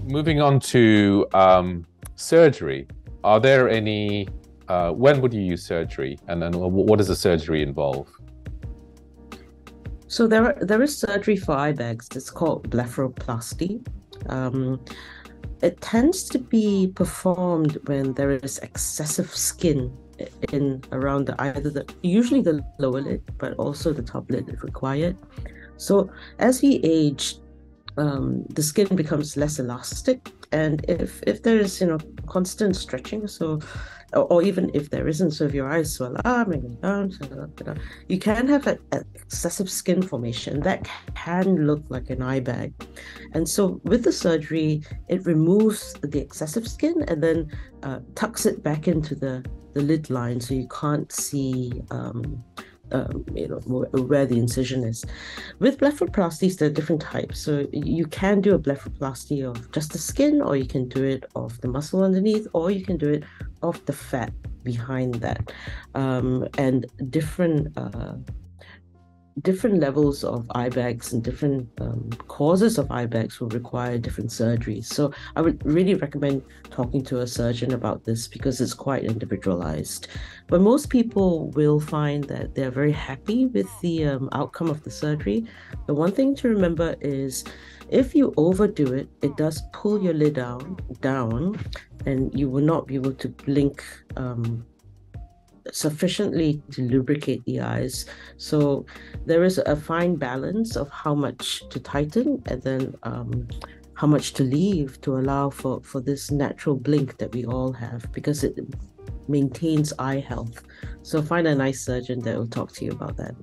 Moving on to surgery, are there any, when would you use surgery, and then what does the surgery involve? So there is surgery for eye bags. It's called blepharoplasty. It tends to be performed when there is excessive skin in around usually the lower lid, but also the top lid is required. So as we age, the skin becomes less elastic, and if there is constant stretching, or even if there isn't, so if your eyes swell up and down, you can have an excessive skin formation that can look like an eye bag. And so with the surgery, it removes the excessive skin and then tucks it back into the lid line, so you can't see where the incision is. With blepharoplasties, there are different types. So you can do a blepharoplasty of just the skin, or you can do it of the muscle underneath, or you can do it of the fat behind that. And different levels of eye bags and different causes of eye bags will require different surgeries. So I would really recommend talking to a surgeon about this, because it's quite individualized. But most people will find that they're very happy with the outcome of the surgery. The one thing to remember is if you overdo it, it does pull your lid down, and you will not be able to blink sufficiently to lubricate the eyes. So there is a fine balance of how much to tighten and then how much to leave to allow for this natural blink that we all have, because it maintains eye health. So find a nice surgeon that will talk to you about that.